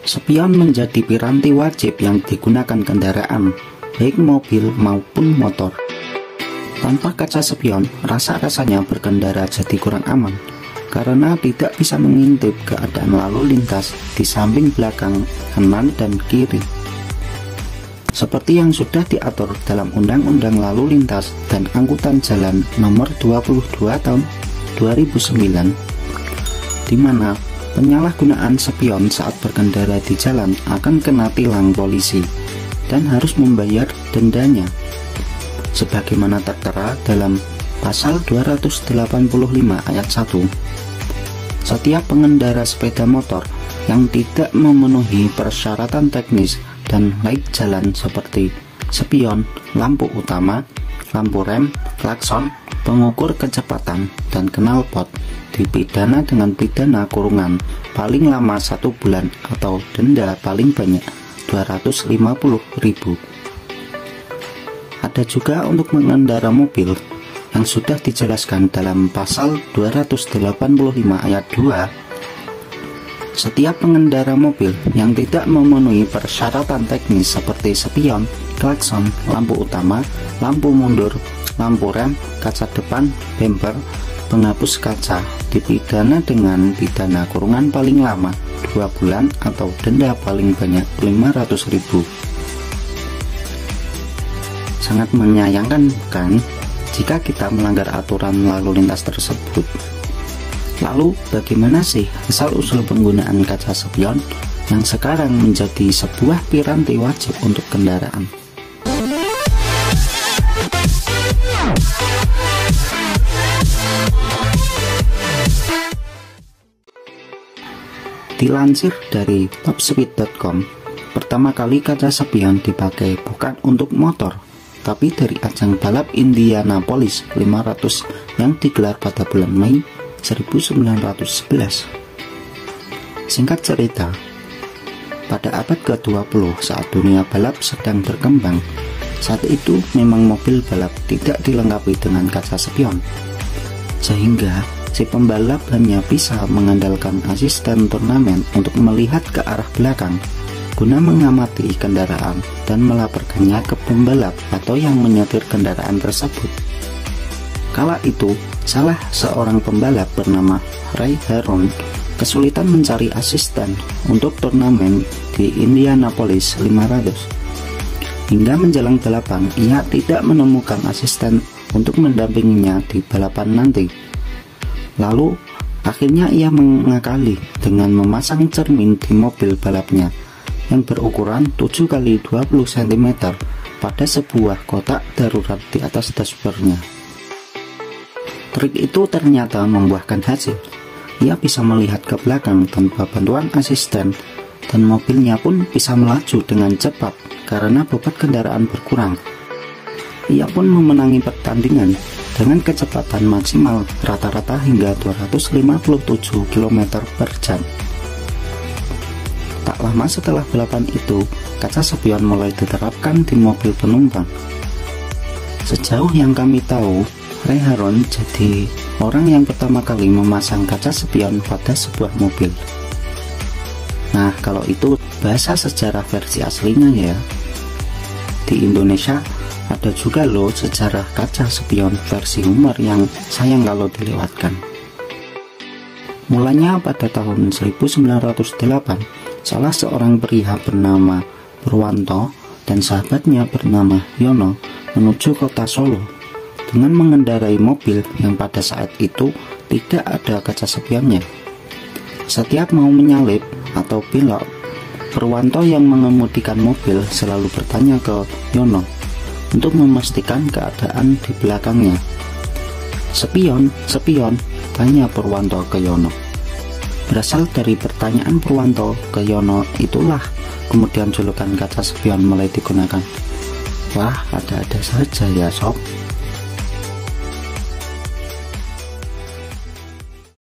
Spion menjadi piranti wajib yang digunakan kendaraan, baik mobil maupun motor. Tanpa kaca spion, rasa-rasanya berkendara jadi kurang aman, karena tidak bisa mengintip keadaan lalu lintas di samping belakang, kanan, dan kiri. Seperti yang sudah diatur dalam Undang-Undang Lalu Lintas dan Angkutan Jalan Nomor 22 Tahun 2009, di mana penyalahgunaan spion saat berkendara di jalan akan kena tilang polisi dan harus membayar dendanya, sebagaimana tertera dalam Pasal 285 ayat 1. Setiap pengendara sepeda motor yang tidak memenuhi persyaratan teknis dan laik jalan seperti spion, lampu utama, lampu rem, klakson, pengukur kecepatan, dan knalpot dipidana dengan pidana kurungan paling lama 1 bulan atau denda paling banyak 250.000. Ada juga untuk mengendara mobil yang sudah dijelaskan dalam pasal 285 ayat 2. Setiap pengendara mobil yang tidak memenuhi persyaratan teknis seperti spion, klakson, lampu utama, lampu mundur, lampu rem, kaca depan, bumper, penghapus kaca dipidana dengan pidana kurungan paling lama 2 bulan atau denda paling banyak 500.000. Sangat menyayangkan bukan jika kita melanggar aturan lalu lintas tersebut. Lalu bagaimana sih asal-usul penggunaan kaca spion yang sekarang menjadi sebuah piranti wajib untuk kendaraan? Dilansir dari topspeed.com, pertama kali kaca spion dipakai bukan untuk motor, tapi dari ajang balap Indianapolis 500 yang digelar pada bulan Mei 1911. Singkat cerita, pada abad ke-20 saat dunia balap sedang berkembang, saat itu memang mobil balap tidak dilengkapi dengan kaca spion, sehingga si pembalap hanya bisa mengandalkan asisten turnamen untuk melihat ke arah belakang guna mengamati kendaraan dan melaporkannya ke pembalap atau yang menyetir kendaraan tersebut. Kala itu, salah seorang pembalap bernama Ray Harron kesulitan mencari asisten untuk turnamen di Indianapolis 500. Hingga menjelang balapan, ia tidak menemukan asisten untuk mendampinginya di balapan nanti. Lalu, akhirnya ia mengakali dengan memasang cermin di mobil balapnya yang berukuran 7x20 cm pada sebuah kotak darurat di atas dashboardnya. Trik itu ternyata membuahkan hasil. Ia bisa melihat ke belakang tanpa bantuan asisten, dan mobilnya pun bisa melaju dengan cepat karena bobot kendaraan berkurang. Ia pun memenangi pertandingan dengan kecepatan maksimal rata-rata hingga 257 km per jam. Tak lama setelah balapan itu, kaca spion mulai diterapkan di mobil penumpang. Sejauh yang kami tahu, Ray Harron jadi orang yang pertama kali memasang kaca spion pada sebuah mobil. Nah, kalau itu bahasa sejarah versi aslinya ya. Di Indonesia ada juga loh sejarah kaca spion versi humor yang sayang kalau dilewatkan. Mulanya pada tahun 1908, salah seorang pria bernama Purwanto dan sahabatnya bernama Yono menuju kota Solo dengan mengendarai mobil yang pada saat itu tidak ada kaca spionnya. Setiap mau menyalip atau belok, Purwanto yang mengemudikan mobil selalu bertanya ke Yono untuk memastikan keadaan di belakangnya. "Spion, spion," tanya Purwanto ke Yono. Berasal dari pertanyaan Purwanto ke Yono itulah kemudian julukan kaca spion mulai digunakan. Wah, ada-ada saja ya sob.